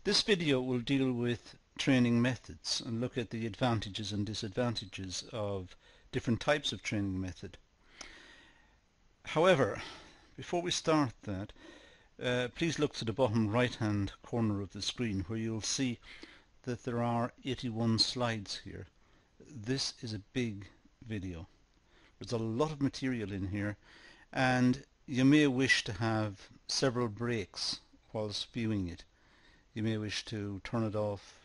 This video will deal with training methods and look at the advantages and disadvantages of different types of training method. However, before we start that, please look to the bottom right hand corner of the screen where you'll see that there are 81 slides here. This is a big video. There's a lot of material in here and you may wish to have several breaks whilst viewing it. You may wish to turn it off,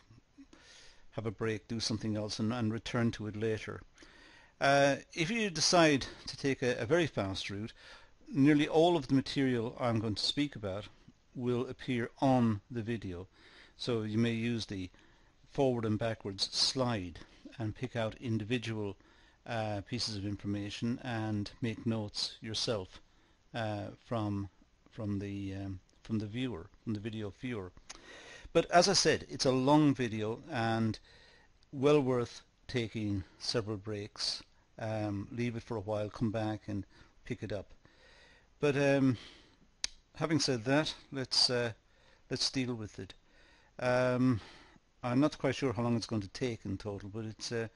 have a break, do something else and return to it later. If you decide to take a very fast route, nearly all of the material I'm going to speak about will appear on the video. So you may use the forward and backwards slide and pick out individual pieces of information and make notes yourself from the video viewer. But as I said, it's a long video and well worth taking several breaks. Leave it for a while, come back and pick it up. But having said that, let's deal with it. I'm not quite sure how long it's going to take in total, but it's a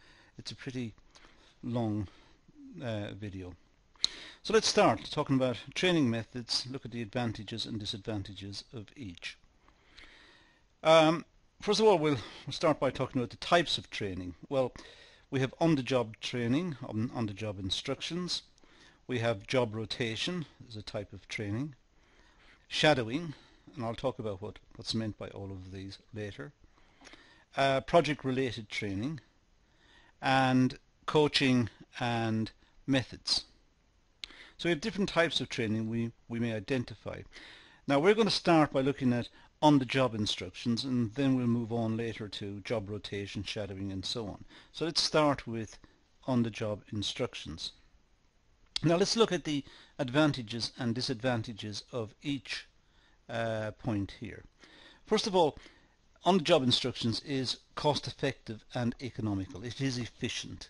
pretty long video. So let's start talking about training methods, look at the advantages and disadvantages of each. First of all, we'll start by talking about the types of training. Well, we have on-the-job training, on-the-job instructions. We have job rotation as a type of training. Shadowing, and I'll talk about what's meant by all of these later. Project-related training, and coaching and methods. So we have different types of training we may identify. Now we're going to start by looking at on-the-job instructions, and then we'll move on later to job rotation, shadowing and so on. So let's start with on-the-job instructions. Now let's look at the advantages and disadvantages of each point here. First of all, on-the-job instructions is cost-effective and economical. It is efficient.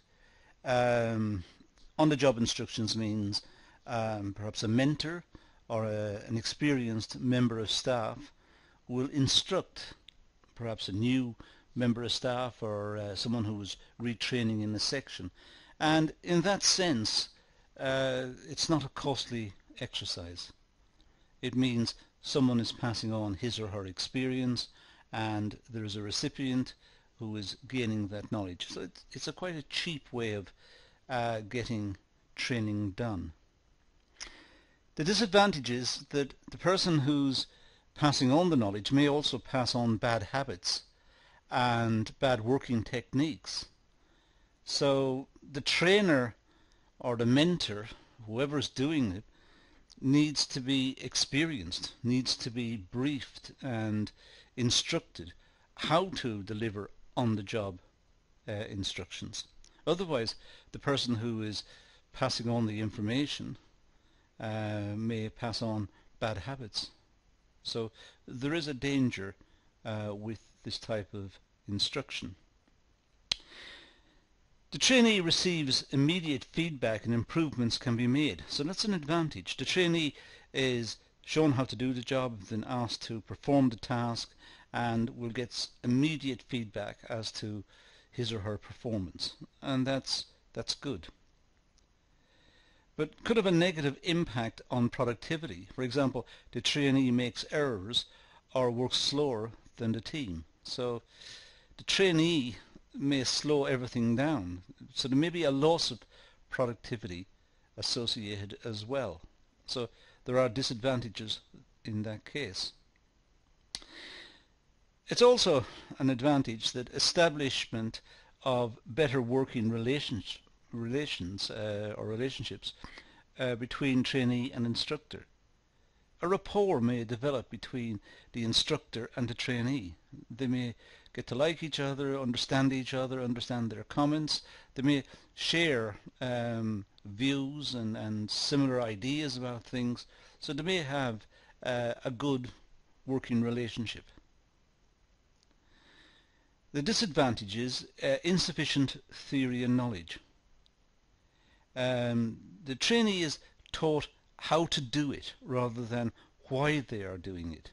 On-the-job instructions means perhaps a mentor or an experienced member of staff will instruct perhaps a new member of staff or someone who is retraining in a section, and in that sense it's not a costly exercise. It means someone is passing on his or her experience and there is a recipient who is gaining that knowledge. So it's quite a cheap way of getting training done. The disadvantage is that the person who's passing on the knowledge may also pass on bad habits and bad working techniques. So the trainer or the mentor, whoever's doing it, needs to be experienced, needs to be briefed and instructed how to deliver on-the-job instructions. Otherwise, the person who is passing on the information may pass on bad habits. So there is a danger with this type of instruction. The trainee receives immediate feedback and improvements can be made. So that's an advantage. The trainee is shown how to do the job, then asked to perform the task, and will get immediate feedback as to his or her performance. And that's good. But could have a negative impact on productivity. For example, the trainee makes errors or works slower than the team. So the trainee may slow everything down. So there may be a loss of productivity associated as well. So there are disadvantages in that case. It's also an advantage that establishment of better working relationships between trainee and instructor. A rapport may develop between the instructor and the trainee. They may get to like each other, understand their comments. They may share views and similar ideas about things. So they may have a good working relationship. The disadvantage is insufficient theory and knowledge. The trainee is taught how to do it rather than why they are doing it.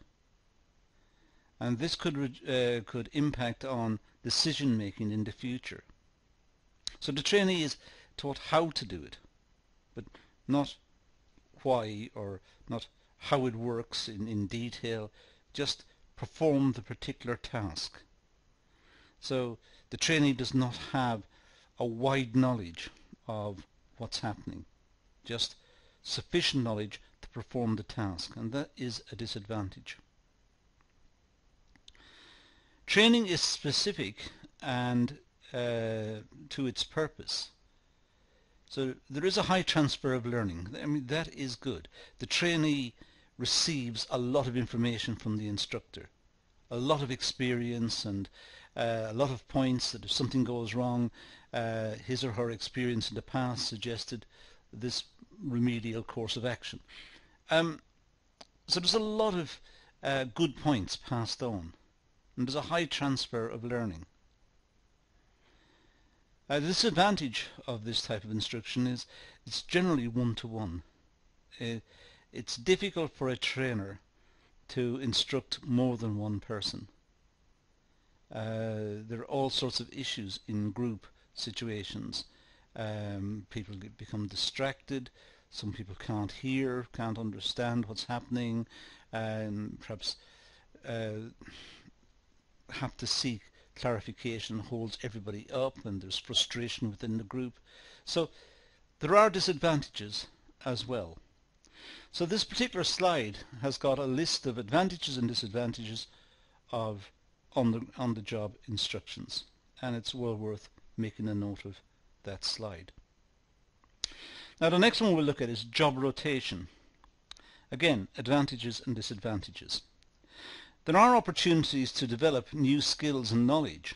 and this could impact on decision making in the future. So the trainee is taught how to do it, but not why, or not how it works in detail, just perform the particular task. So the trainee does not have a wide knowledge of what's happening, just sufficient knowledge to perform the task, and that is a disadvantage. Training is specific and to its purpose. So there is a high transfer of learning. I mean, that is good. The trainee receives a lot of information from the instructor, a lot of experience, and a lot of points that if something goes wrong, his or her experience in the past suggested this remedial course of action. So there's a lot of good points passed on, and there's a high transfer of learning. The disadvantage of this type of instruction is it's generally one-to-one. It's difficult for a trainer to instruct more than one person. There are all sorts of issues in group situations. People become distracted, some people can't hear, can't understand what's happening, and perhaps have to seek clarification, holds everybody up, and there's frustration within the group. So there are disadvantages as well. So this particular slide has got a list of advantages and disadvantages of on-the-job instructions, and it's well worth making a note of that slide. Now the next one we'll look at is job rotation. Again, advantages and disadvantages. There are opportunities to develop new skills and knowledge,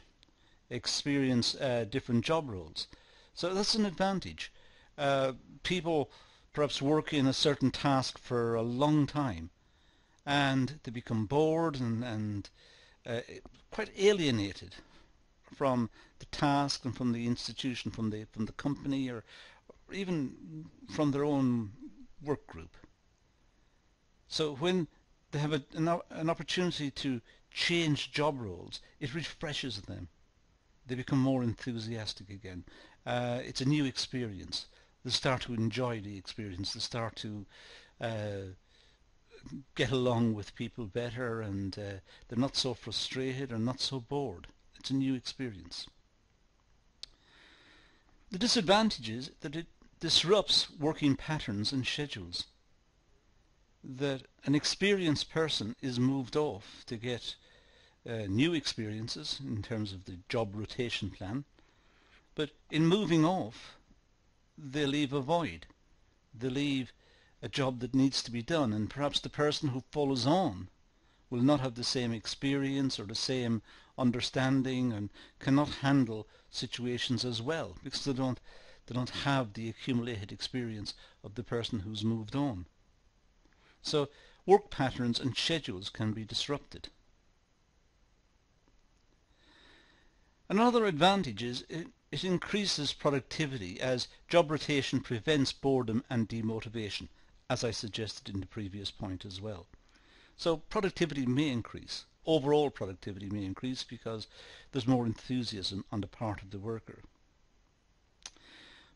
experience different job roles. So that's an advantage. People perhaps work in a certain task for a long time, and they become bored and quite alienated from the task and from the institution, from the company, or even from their own work group. So when they have an opportunity to change job roles, it refreshes them. They become more enthusiastic again. It's a new experience. They start to enjoy the experience. They start to get along with people better, and they're not so frustrated or not so bored. It's a new experience. The disadvantage is that it disrupts working patterns and schedules. That an experienced person is moved off to get new experiences in terms of the job rotation plan, but in moving off they leave a void. They leave a job that needs to be done, and perhaps the person who follows on will not have the same experience or the same understanding, and cannot handle situations as well because they don't have the accumulated experience of the person who's moved on. So work patterns and schedules can be disrupted. Another advantage is it increases productivity, as job rotation prevents boredom and demotivation, as I suggested in the previous point as well. So productivity may increase. Overall productivity may increase because there's more enthusiasm on the part of the worker.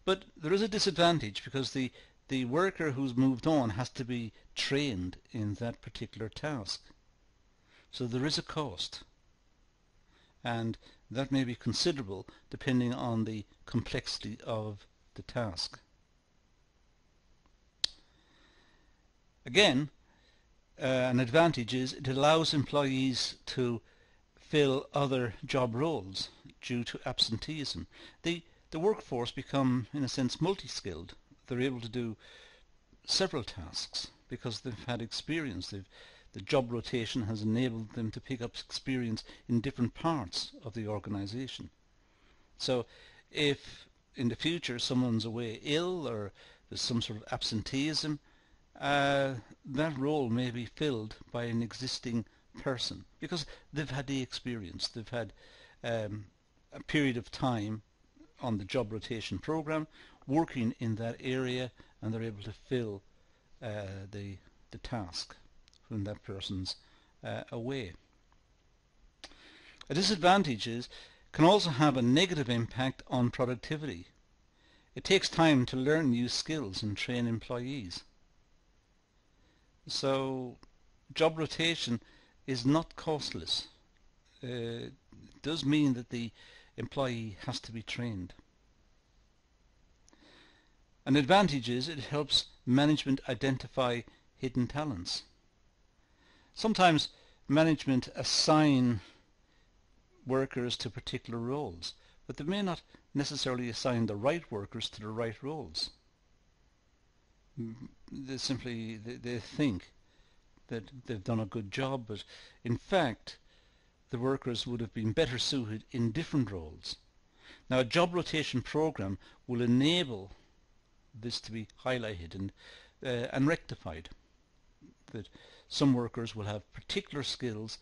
But there is a disadvantage because the worker who's moved on has to be trained in that particular task. So there is a cost, and that may be considerable depending on the complexity of the task. Again, an advantage is it allows employees to fill other job roles due to absenteeism. The workforce become, in a sense, multi-skilled. They're able to do several tasks because they've had experience. The job rotation has enabled them to pick up experience in different parts of the organization. So if in the future someone's away ill or there's some sort of absenteeism, that role may be filled by an existing person because they've had the experience. They've had a period of time on the job rotation program working in that area, and they're able to fill the task when that person's away. A disadvantage can also have a negative impact on productivity. It takes time to learn new skills and train employees. So job rotation is not costless. It does mean that the employee has to be trained. An advantage is it helps management identify hidden talents. Sometimes management assign workers to particular roles, but they may not necessarily assign the right workers to the right roles. They think that they've done a good job, but in fact the workers would have been better suited in different roles. Now, a job rotation program will enable this to be highlighted and rectified, that some workers will have particular skills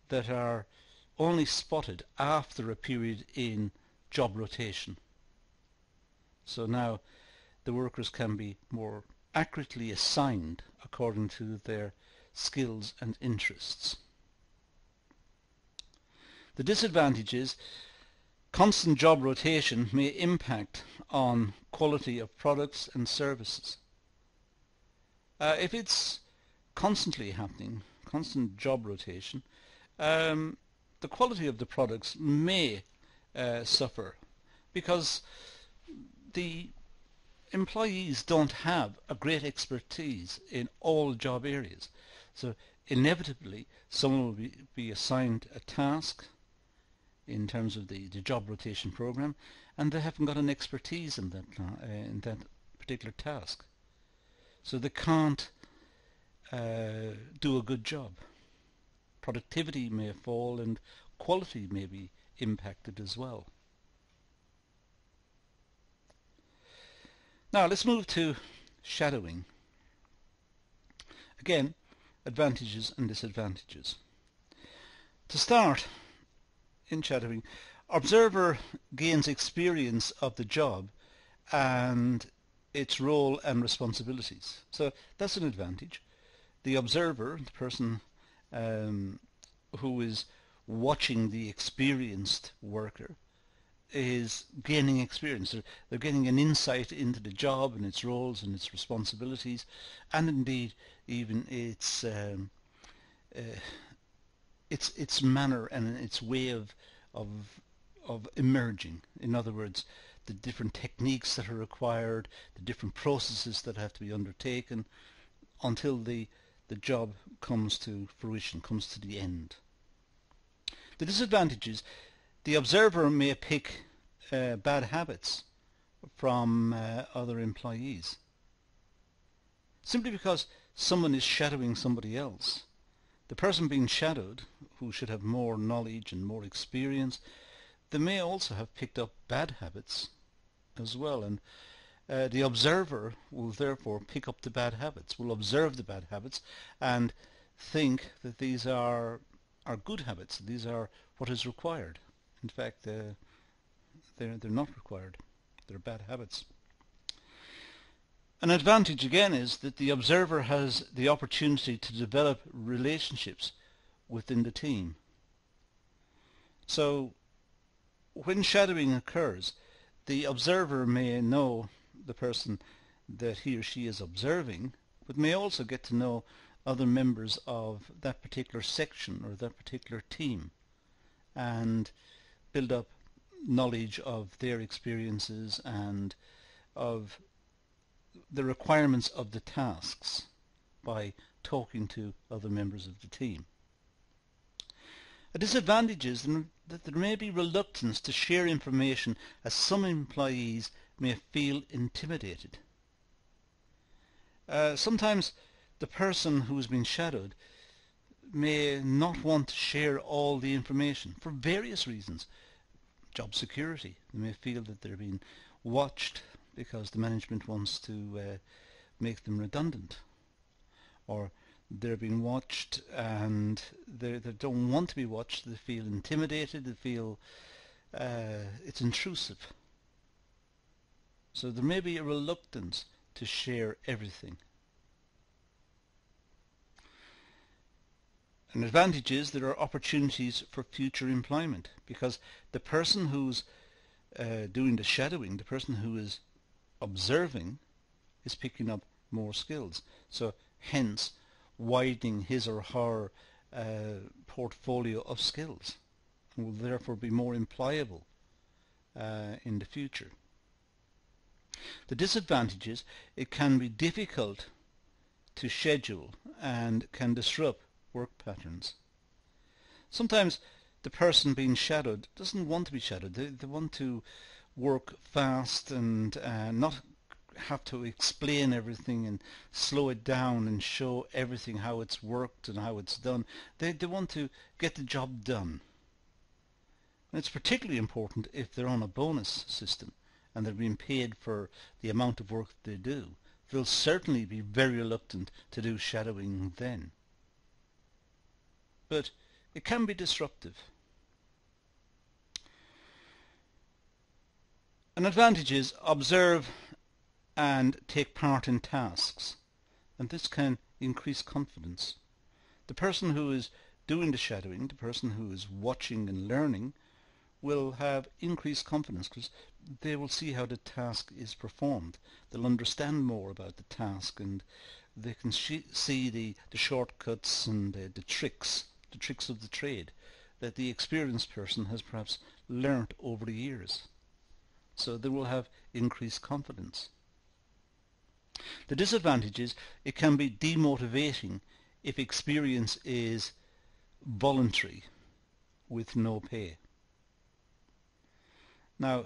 that are only spotted after a period in job rotation. So now the workers can be more accurately assigned according to their skills and interests. The disadvantage is constant job rotation may impact on quality of products and services. If it's constantly happening, constant job rotation, the quality of the products may suffer because the employees don't have a great expertise in all job areas. So inevitably someone will be assigned a task in terms of the job rotation program, and they haven't got an expertise in that particular task. So they can't do a good job. Productivity may fall and quality may be impacted as well. Now let's move to shadowing. Again, advantages and disadvantages. To start, in shadowing, observer gains experience of the job and its role and responsibilities. So that's an advantage. The observer, the person who is watching the experienced worker, is gaining experience. They're getting an insight into the job and its roles and its responsibilities, and indeed even its manner and its way of emerging. In other words, the different techniques that are required, the different processes that have to be undertaken until the job comes to fruition, comes to the end. The disadvantages: the observer may pick bad habits from other employees. Simply because someone is shadowing somebody else, the person being shadowed, who should have more knowledge and more experience, they may also have picked up bad habits as well, and the observer will therefore pick up the bad habits, will observe the bad habits and think that these are good habits, these are what is required. In fact, they're not required, they're bad habits. An advantage again is that the observer has the opportunity to develop relationships within the team. So when shadowing occurs, the observer may know the person that he or she is observing, but may also get to know other members of that particular section or that particular team and build up knowledge of their experiences and of the requirements of the tasks by talking to other members of the team. A disadvantage is that there may be reluctance to share information, as some employees may feel intimidated. Sometimes the person who has been shadowed may not want to share all the information for various reasons. Job security. They may feel that they're being watched because the management wants to make them redundant, or they're being watched and they don't want to be watched. They feel intimidated, they feel it's intrusive. So there may be a reluctance to share everything. An advantage is there are opportunities for future employment, because the person who's doing the shadowing, the person who is observing, is picking up more skills. So hence widening his or her portfolio of skills, and will therefore be more employable in the future. The disadvantages: it can be difficult to schedule and can disrupt work patterns. Sometimes the person being shadowed doesn't want to be shadowed. They want to work fast and not have to explain everything and slow it down and show everything how it's worked and how it's done. They want to get the job done. And it's particularly important if they're on a bonus system and they're being paid for the amount of work they do. They'll certainly be very reluctant to do shadowing then. But it can be disruptive. An advantage is observe and take part in tasks, and this can increase confidence. The person who is doing the shadowing, the person who is watching and learning, will have increased confidence because they will see how the task is performed. They'll understand more about the task, and they can see the shortcuts and the tricks of the trade that the experienced person has perhaps learnt over the years. So they will have increased confidence. The disadvantage is it can be demotivating if experience is voluntary with no pay. Now,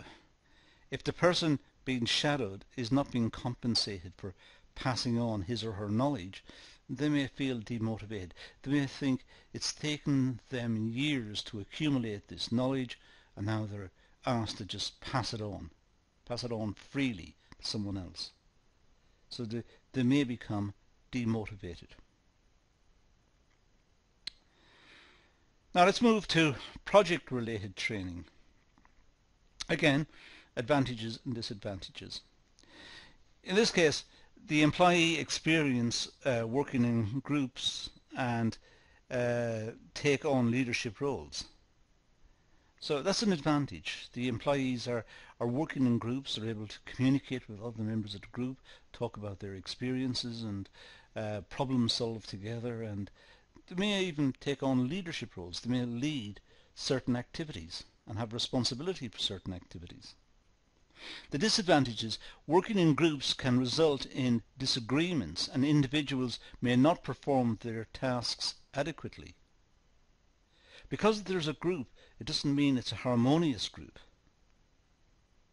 if the person being shadowed is not being compensated for passing on his or her knowledge, they may feel demotivated. They may think it's taken them years to accumulate this knowledge, and now they're asked to just pass it on freely to someone else. So they may become demotivated. Now let's move to project-related training. Again, advantages and disadvantages. In this case, the employee experience working in groups and take on leadership roles. So that's an advantage. The employees are working in groups, they're able to communicate with other members of the group, talk about their experiences and problem solve together, and they may even take on leadership roles. They may lead certain activities and have responsibility for certain activities. The disadvantages: working in groups can result in disagreements and individuals may not perform their tasks adequately. Because there's a group, it doesn't mean it's a harmonious group.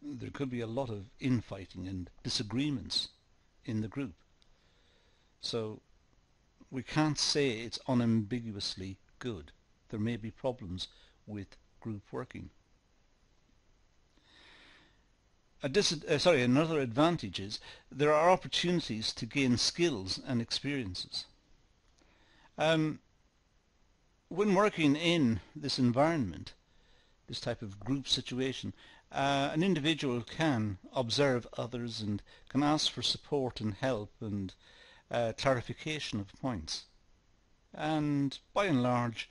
There could be a lot of infighting and disagreements in the group. So we can't say it's unambiguously good. There may be problems with group working. Another advantage is there are opportunities to gain skills and experiences. When working in this environment, this type of group situation, an individual can observe others and can ask for support and help and clarification of points. And by and large,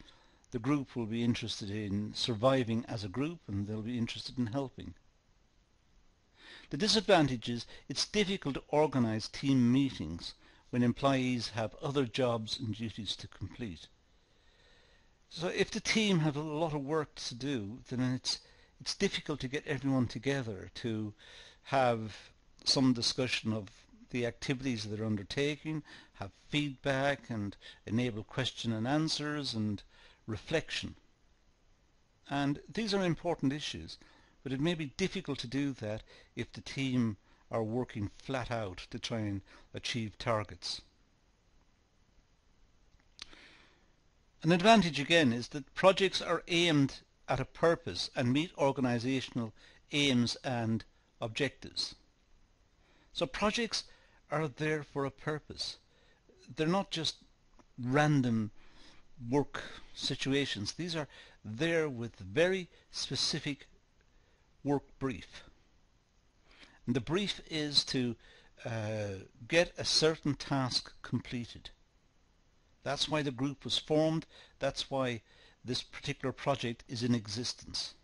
the group will be interested in surviving as a group, and they'll be interested in helping. The disadvantage is it's difficult to organize team meetings when employees have other jobs and duties to complete. So if the team have a lot of work to do, then it's difficult to get everyone together to have some discussion of the activities that they're undertaking, have feedback and enable question and answers and reflection. And these are important issues, but it may be difficult to do that if the team are working flat out to try and achieve targets. An advantage again is that projects are aimed at a purpose and meet organizational aims and objectives. So projects are there for a purpose. They're not just random work situations. These are there with very specific work brief. And the brief is to get a certain task completed. That's why the group was formed. That's why this particular project is in existence.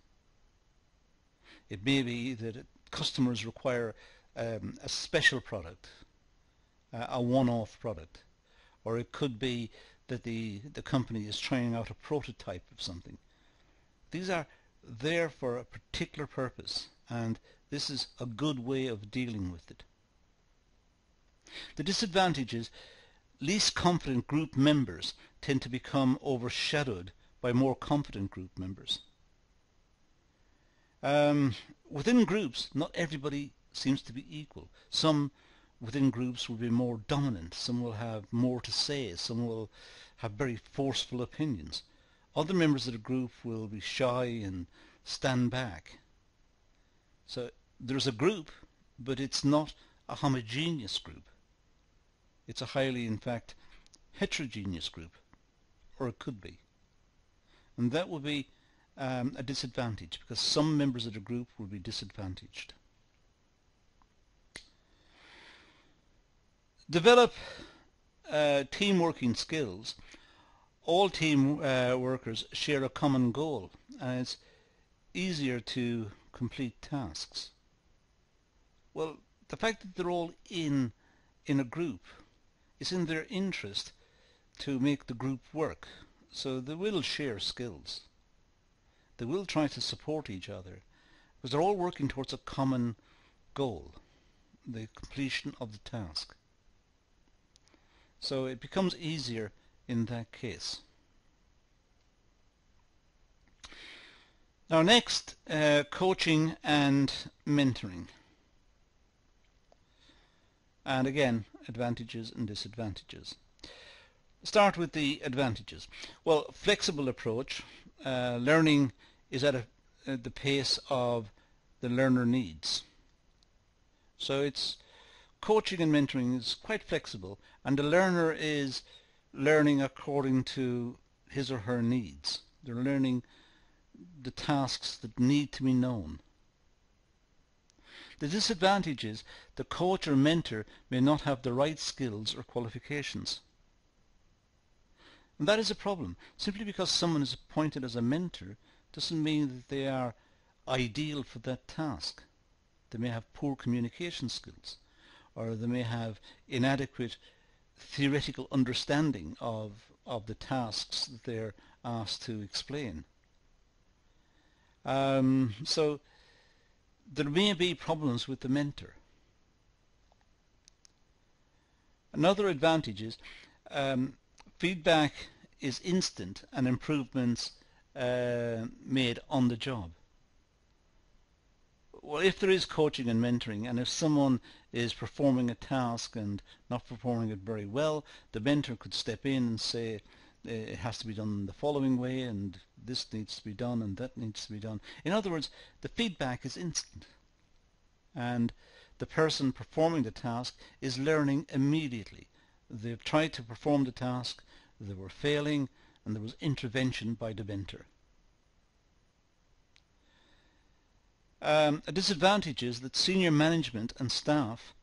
It may be that customers require a special product, a one-off product, or it could be that the company is trying out a prototype of something. These are there for a particular purpose, and this is a good way of dealing with it. The disadvantage is least competent group members tend to become overshadowed by more competent group members. Within groups, not everybody seems to be equal. Some within groups will be more dominant, some will have more to say, some will have very forceful opinions. Other members of the group will be shy and stand back. So there's a group, but it's not a homogeneous group. It's a highly, in fact, heterogeneous group, or it could be. And that would be a disadvantage, because some members of the group will be disadvantaged. Develop team working skills. All team workers share a common goal, and it's easier to complete tasks. Well, the fact that they're all in a group, it's in their interest to make the group work, so they will share skills. They will try to support each other, because they're all working towards a common goal, the completion of the task. So it becomes easier in that case. Now next, coaching and mentoring. And again, advantages and disadvantages. Start with the advantages. Well, flexible approach. Learning is at the pace of the learner needs. So it's coaching and mentoring is quite flexible, and the learner is learning according to his or her needs. They're learning the tasks that need to be known. The disadvantage is the coach or mentor may not have the right skills or qualifications. And that is a problem. Simply because someone is appointed as a mentor doesn't mean that they are ideal for that task. They may have poor communication skills, or they may have inadequate theoretical understanding of the tasks that they're asked to explain. So there may be problems with the mentor. Another advantage is feedback is instant and improvements made on the job. Well, if there is coaching and mentoring, and if someone is performing a task and not performing it very well, the mentor could step in and say it has to be done the following way, and this needs to be done, and that needs to be done. In other words, the feedback is instant, and the person performing the task is learning immediately. They've tried to perform the task, they were failing, and there was intervention by the mentor. A disadvantage is that senior management and staff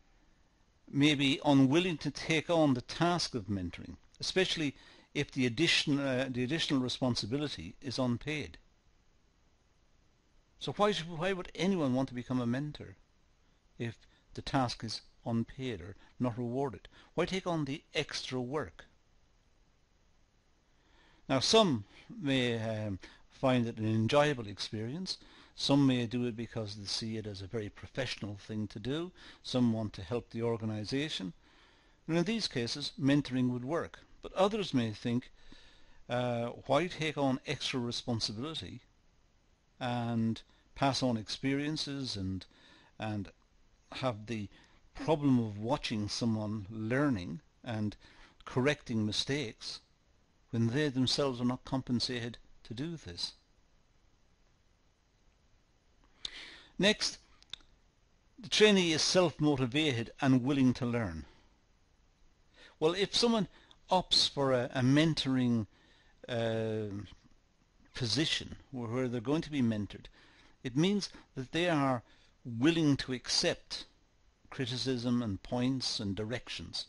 may be unwilling to take on the task of mentoring, especially if the additional responsibility is unpaid. So why would anyone want to become a mentor if the task is unpaid or not rewarded? Why take on the extra work? Now some may find it an enjoyable experience. Some may do it because they see it as a very professional thing to do. Some want to help the organization. And in these cases, mentoring would work. But others may think, why take on extra responsibility and pass on experiences and have the problem of watching someone learning and correcting mistakes when they themselves are not compensated to do this. Next, the trainee is self-motivated and willing to learn. Well, if someone opts for a mentoring position where they're going to be mentored, it means that they are willing to accept criticism and points and directions.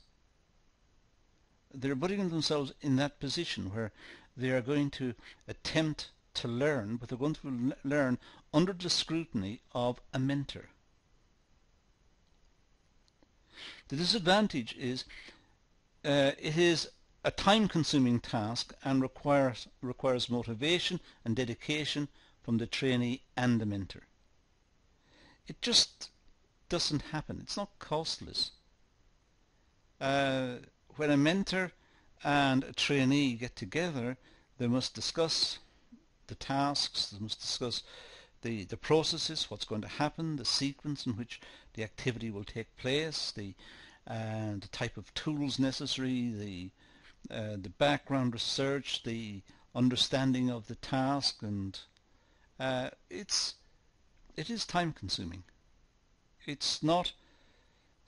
They're putting themselves in that position where they are going to attempt to learn, but they're going to learn under the scrutiny of a mentor. The disadvantage is it is a time-consuming task and requires motivation and dedication from the trainee and the mentor. It just doesn't happen. It's not costless. When a mentor and a trainee get together, they must discuss the tasks, they must discuss the processes, what's going to happen, the sequence in which the activity will take place, the type of tools necessary, the background research, the understanding of the task, and it is time consuming. It's not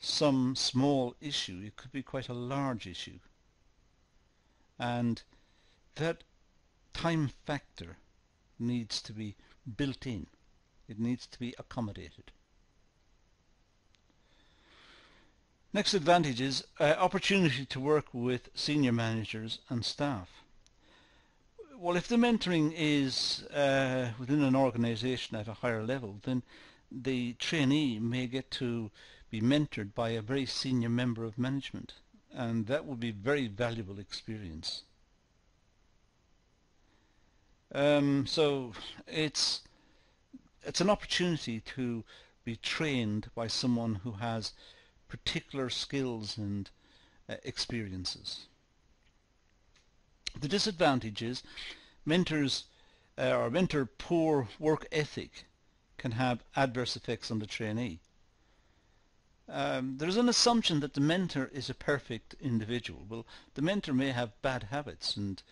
some small issue, it could be quite a large issue. And that time factor needs to be built in. It needs to be accommodated. Next advantage is opportunity to work with senior managers and staff. Well, if the mentoring is within an organization at a higher level, then the trainee may get to be mentored by a very senior member of management, and that would be very valuable experience. So it's an opportunity to be trained by someone who has particular skills and experiences. The disadvantage is mentors or mentor poor work ethic can have adverse effects on the trainee. There's an assumption that the mentor is a perfect individual. Well, the mentor may have bad habits and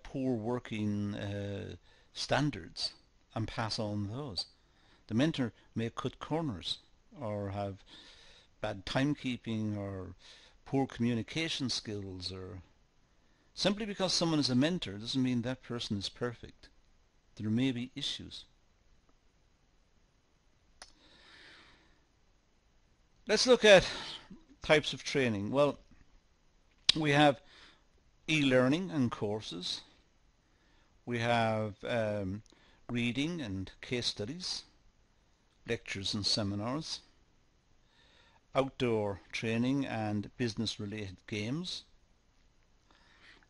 poor working standards and pass on those. The mentor may cut corners or have bad timekeeping or poor communication skills, or simply because someone is a mentor doesn't mean that person is perfect. There may be issues. Let's look at types of training. Well, we have e-learning and courses. We have reading and case studies, lectures and seminars, outdoor training and business-related games,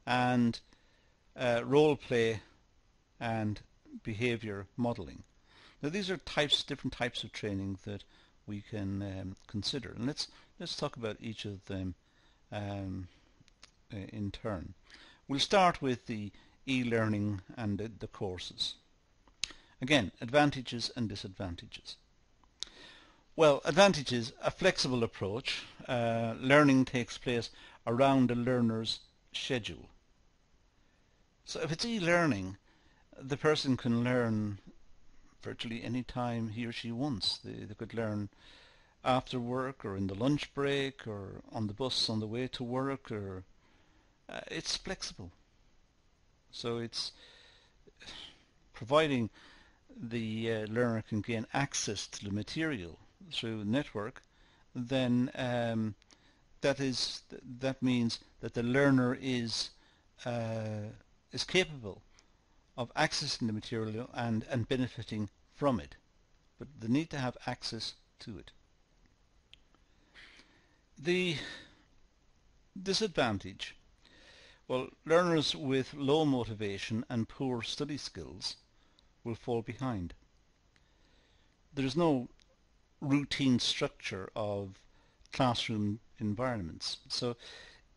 and role play and behavior modeling. Now these are different types of training that we can consider, and let's talk about each of them in turn. We'll start with the e-learning and the courses. Again, advantages and disadvantages. Well, advantages: a flexible approach. Learning takes place around the learner's schedule. So if it's e-learning, the person can learn virtually any time he or she wants. They could learn after work or in the lunch break or on the bus on the way to work, or it's flexible. So it's providing the learner can gain access to the material through the network, then that means that the learner is capable of accessing the material and benefiting from it, but they need to have access to it. The disadvantage: well, learners with low motivation and poor study skills will fall behind. There is no routine structure of classroom environments. So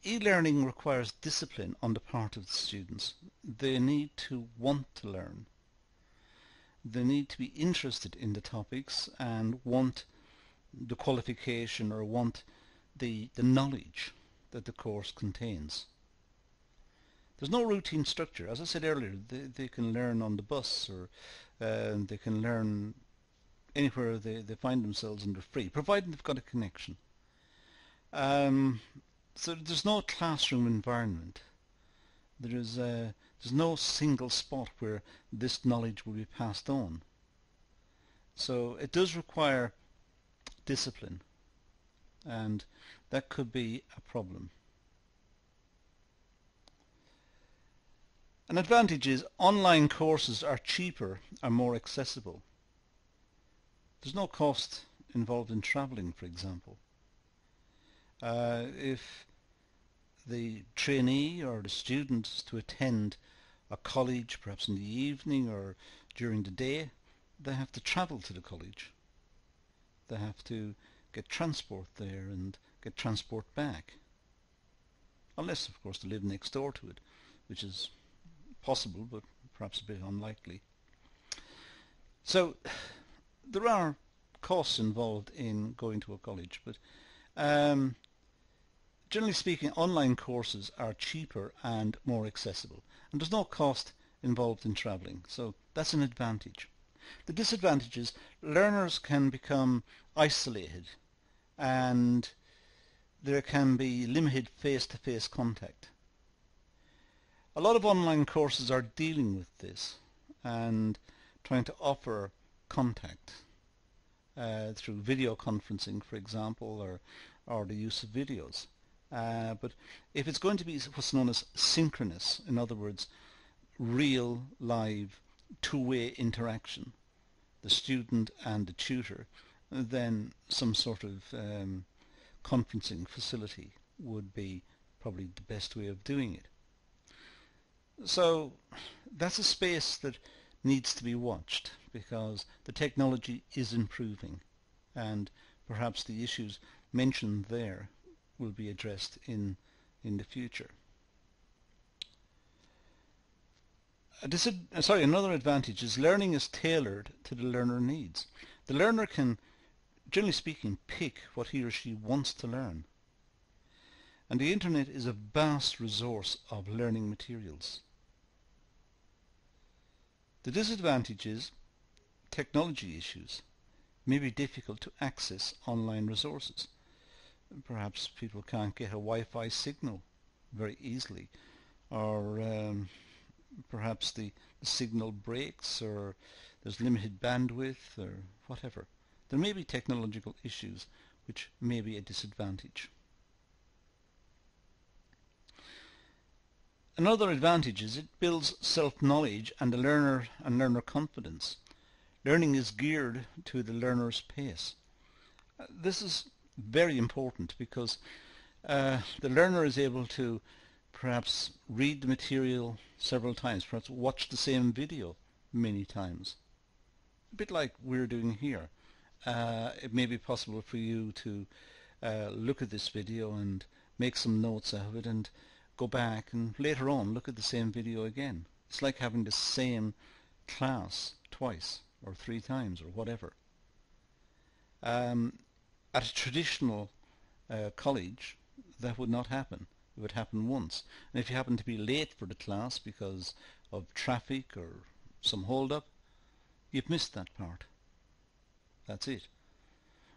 e-learning requires discipline on the part of the students. They need to want to learn. They need to be interested in the topics and want the qualification or want the knowledge that the course contains. There's no routine structure. As I said earlier, they can learn on the bus, or they can learn anywhere they find themselves and they're free, provided they've got a connection. So there's no classroom environment. There's no single spot where this knowledge will be passed on. So it does require discipline, and that could be a problem. An advantage is online courses are cheaper and more accessible. There's no cost involved in travelling, for example. If the trainee or the student is to attend a college, perhaps in the evening or during the day, they have to travel to the college. They have to get transport there and get transport back. Unless, of course, they live next door to it, which is possible, but perhaps a bit unlikely. So there are costs involved in going to a college, but generally speaking, online courses are cheaper and more accessible, and there's no cost involved in travelling, so that's an advantage. The disadvantage is learners can become isolated and there can be limited face-to-face contact. A lot of online courses are dealing with this and trying to offer contact through video conferencing, for example, or the use of videos. But if it's going to be what's known as synchronous, in other words, real, live, two-way interaction, the student and the tutor, then some sort of conferencing facility would be probably the best way of doing it. So that's a space that needs to be watched because the technology is improving and perhaps the issues mentioned there will be addressed in the future. Another advantage is learning is tailored to the learner needs. The learner can, generally speaking, pick what he or she wants to learn. And the internet is a vast resource of learning materials. The disadvantage is technology issues. It may be difficult to access online resources. Perhaps people can't get a Wi-Fi signal very easily, or perhaps the signal breaks, or there's limited bandwidth, or whatever. There may be technological issues which may be a disadvantage. Another advantage is it builds self-knowledge and learner confidence. Learning is geared to the learner's pace. This is very important because the learner is able to perhaps read the material several times, perhaps watch the same video many times. A bit like we're doing here. It may be possible for you to look at this video and make some notes out of it and go back and later on look at the same video again. It's like having the same class twice or three times or whatever. At a traditional college that would not happen. It would happen once. And if you happen to be late for the class because of traffic or some hold-up, you've missed that part. That's it.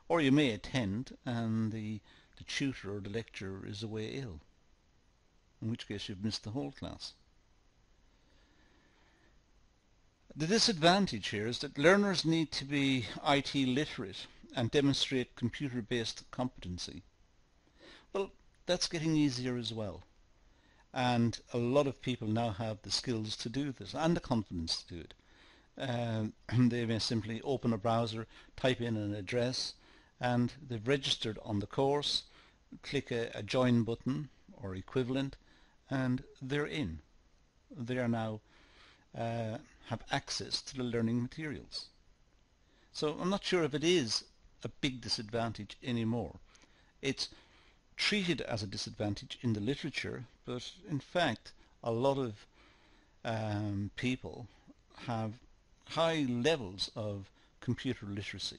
Or you may attend and the tutor or the lecturer is away ill, in which case you've missed the whole class. The disadvantage here is that learners need to be IT literate and demonstrate computer-based competency. Well, that's getting easier as well. And a lot of people now have the skills to do this and the confidence to do it. They may simply open a browser, type in an address, and they've registered on the course, click a join button or equivalent, and they're in. They are now have access to the learning materials. So I'm not sure if it is a big disadvantage anymore. It's treated as a disadvantage in the literature, but in fact a lot of people have high levels of computer literacy,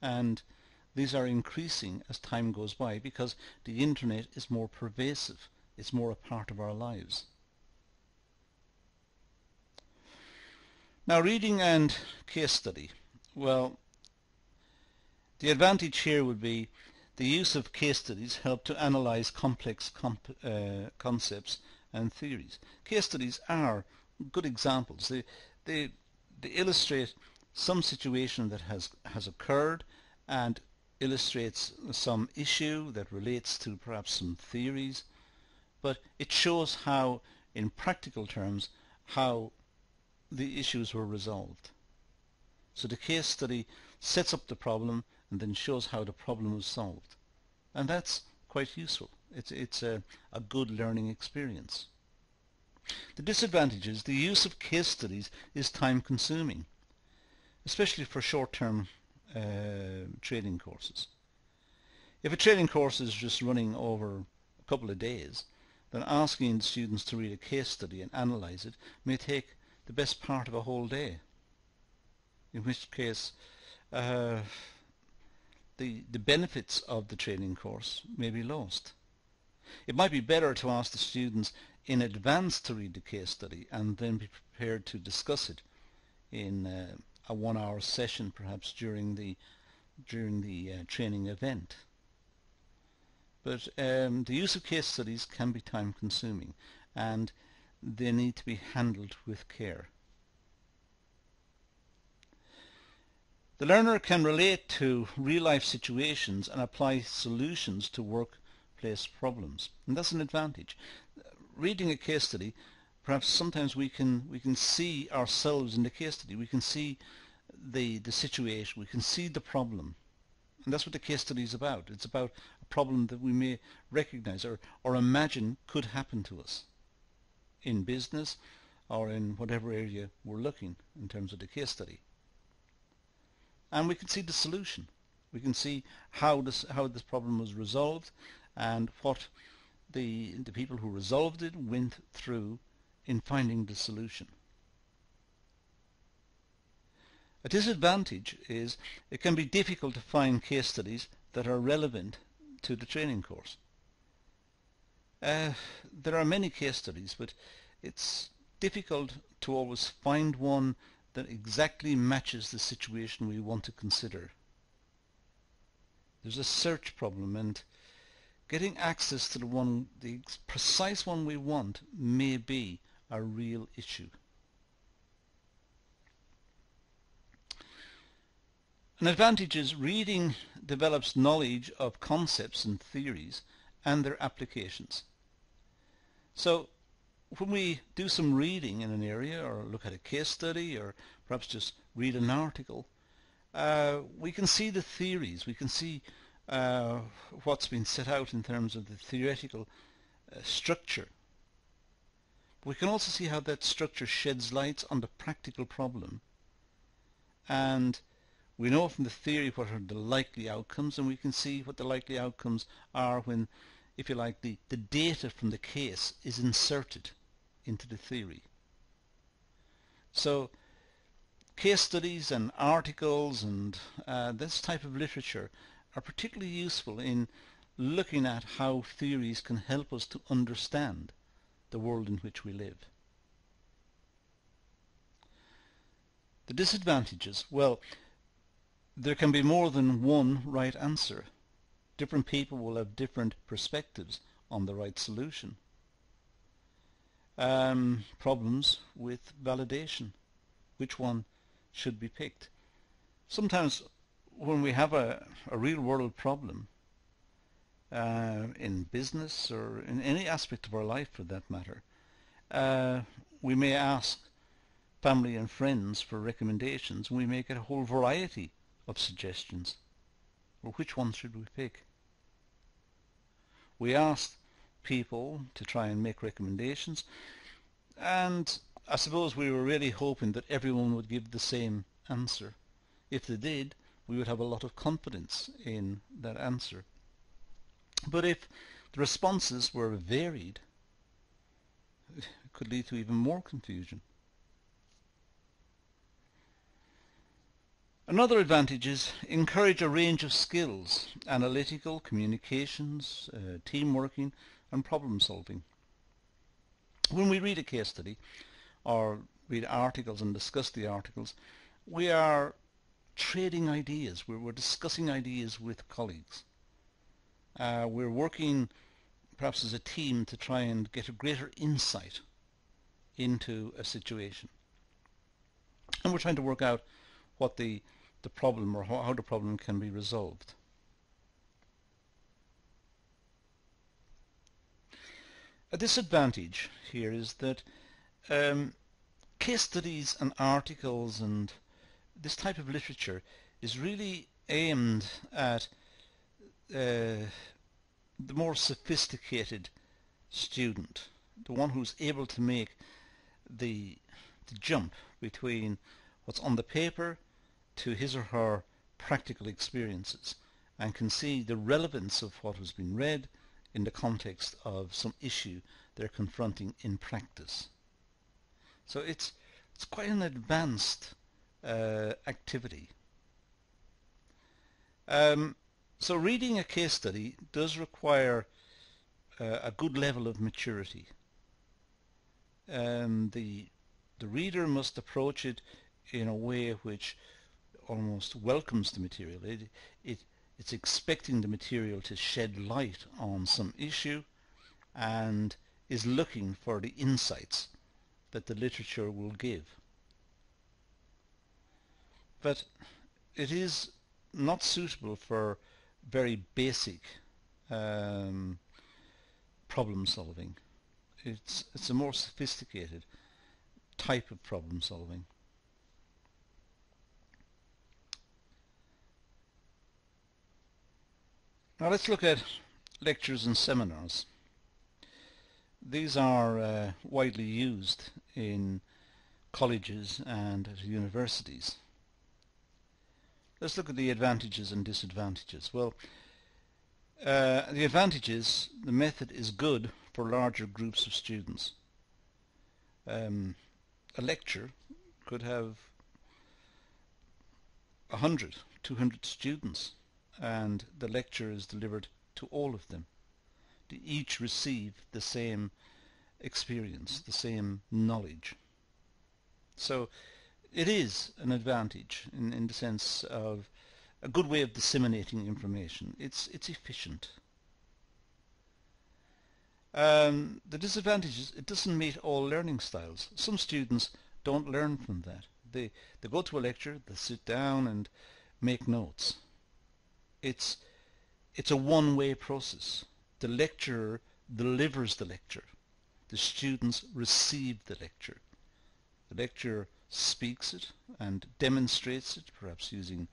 and these are increasing as time goes by because the internet is more pervasive. It's more a part of our lives. Now, reading and case study. Well, the advantage here would be the use of case studies help to analyze complex concepts and theories. Case studies are good examples. They illustrate some situation that has occurred and illustrates some issue that relates to perhaps some theories, but it shows how in practical terms how the issues were resolved. So the case study sets up the problem and then shows how the problem was solved. And that's quite useful. It's a good learning experience. The disadvantages: the use of case studies is time consuming, especially for short-term training courses. If a training course is just running over a couple of days, then asking the students to read a case study and analyze it may take the best part of a whole day, in which case the benefits of the training course may be lost. It might be better to ask the students in advance to read the case study and then be prepared to discuss it in a 1-hour session, perhaps during the training event. But the use of case studies can be time consuming, and they need to be handled with care. The learner can relate to real-life situations and apply solutions to workplace problems, and that's an advantage. Reading a case study, perhaps sometimes we can see ourselves in the case study. We can see the situation. We can see the problem, and that's what the case study is about. It's about a problem that we may recognize or imagine could happen to us in business or in whatever area we're looking in terms of the case study. And we can see the solution. We can see how this problem was resolved and what the people who resolved it went through in finding the solution. A disadvantage is it can be difficult to find case studies that are relevant to the training course. There are many case studies, but it's difficult to always find one that exactly matches the situation we want to consider. There's a search problem, and getting access to the precise one we want may be a real issue. An advantage is reading develops knowledge of concepts and theories and their applications. So when we do some reading in an area, or look at a case study, or perhaps just read an article, we can see the theories, we can see what's been set out in terms of the theoretical structure. We can also see how that structure sheds light on the practical problem, and we know from the theory what are the likely outcomes, and we can see what the likely outcomes are when, if you like, the data from the case is inserted into the theory. So case studies and articles and this type of literature are particularly useful in looking at how theories can help us to understand the world in which we live. The disadvantages: well, there can be more than one right answer. Different people will have different perspectives on the right solution. Problems with validation. Which one should be picked? Sometimes when we have a real world problem in business or in any aspect of our life for that matter, we may ask family and friends for recommendations, and we may get a whole variety of suggestions. Well, which one should we pick? We asked people to try and make recommendations, and I suppose we were really hoping that everyone would give the same answer. If they did, we would have a lot of confidence in that answer. But if the responses were varied, it could lead to even more confusion. Another advantage is encourage a range of skills: analytical, communications, team working, and problem solving. When we read a case study or read articles and discuss the articles, we are trading ideas. We're discussing ideas with colleagues. We're working perhaps as a team to try and get a greater insight into a situation. And we're trying to work out what the problem, or how the problem can be resolved. A disadvantage here is that case studies and articles and this type of literature is really aimed at the more sophisticated student, the one who's able to make the jump between what's on the paper to his or her practical experiences and can see the relevance of what has been read in the context of some issue they're confronting in practice. So it's quite an advanced activity. So reading a case study does require a good level of maturity. The reader must approach it in a way which almost welcomes the material. It's expecting the material to shed light on some issue and is looking for the insights that the literature will give. But it is not suitable for very basic problem solving. It's a more sophisticated type of problem solving. Now let's look at lectures and seminars. These are widely used in colleges and at universities. Let's look at the advantages and disadvantages. Well, the advantages, the method is good for larger groups of students. A lecture could have 100, 200 students, and the lecture is delivered to all of them. They each receive the same experience, the same knowledge. So it is an advantage in the sense of a good way of disseminating information. It's efficient. The disadvantage is it doesn't meet all learning styles. Some students don't learn from that. They go to a lecture, they sit down and make notes. It's a one-way process. The lecturer delivers the lecture. The students receive the lecture. The lecturer speaks it and demonstrates it, perhaps using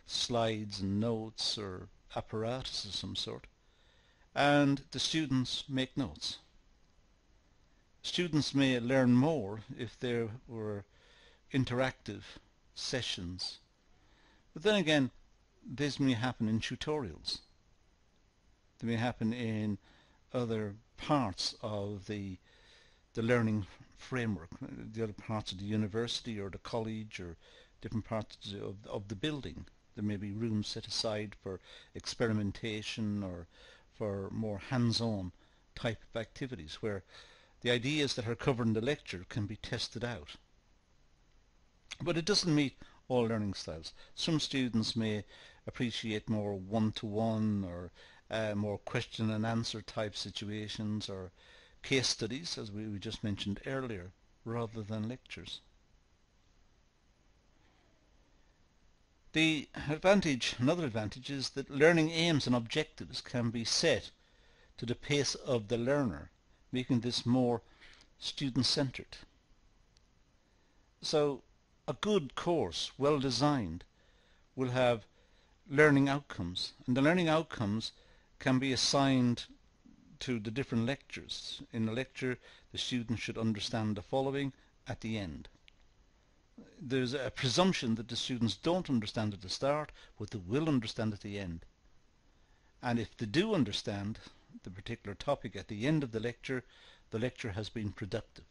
slides and notes or apparatus of some sort, and the students make notes. Students may learn more if there were interactive sessions, but then again, this may happen in tutorials. They may happen in other parts of the learning framework, the other parts of the university or the college or different parts of the building. There may be rooms set aside for experimentation or for more hands-on type of activities where the ideas that are covered in the lecture can be tested out. But it doesn't meet all learning styles. Some students may appreciate more one-to-one or more question and answer type situations or case studies, as we just mentioned earlier, rather than lectures. Another advantage is that learning aims and objectives can be set to the pace of the learner, making this more student-centered. So a good course, well designed, will have learning outcomes, and the learning outcomes can be assigned to the different lectures. In a lecture, the student should understand the following at the end. There's a presumption that the students don't understand at the start, but they will understand at the end. And if they do understand the particular topic at the end of the lecture has been productive.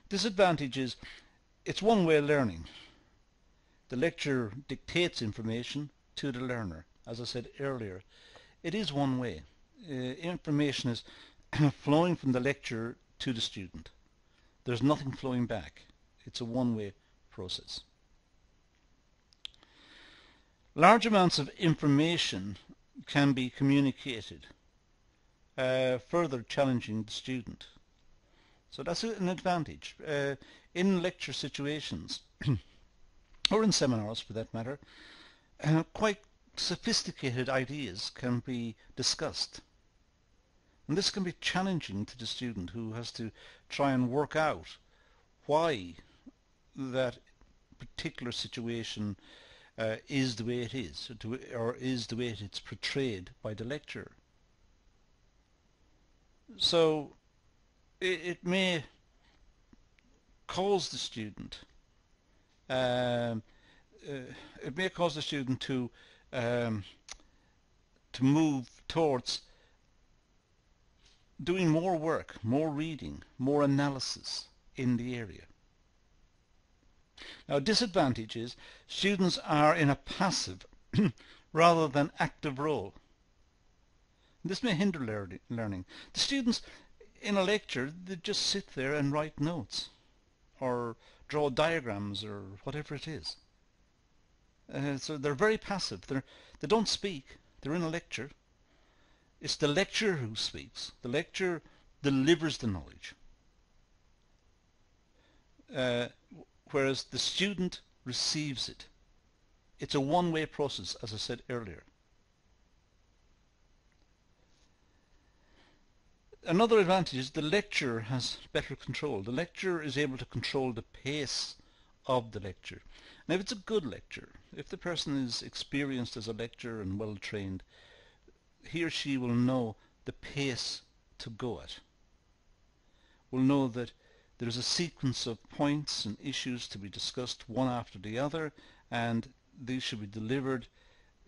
Disadvantage is it's one-way learning. The lecture dictates information to the learner. As I said earlier, it is one way. Information is flowing from the lecturer to the student. There's nothing flowing back. It's a one-way process. Large amounts of information can be communicated, further challenging the student. So that's an advantage. In lecture situations, or in seminars for that matter, quite sophisticated ideas can be discussed. And this can be challenging to the student who has to try and work out why that particular situation is the way it is, or is the way it's portrayed by the lecturer. So it may cause the student um, to move towards doing more work, more reading, more analysis in the area. Now, disadvantage is students are in a passive rather than active role. This may hinder learning. The students in a lecture, they just sit there and write notes or draw diagrams or whatever it is. So they're very passive. They don't speak. They're in a lecture. It's the lecturer who speaks. The lecturer delivers the knowledge, whereas the student receives it. It's a one-way process, as I said earlier. Another advantage is the lecturer has better control. The lecturer is able to control the pace of the lecture. Now, if it's a good lecture, if the person is experienced as a lecturer and well trained, he or she will know the pace to go at. Will know that there is a sequence of points and issues to be discussed one after the other, and these should be delivered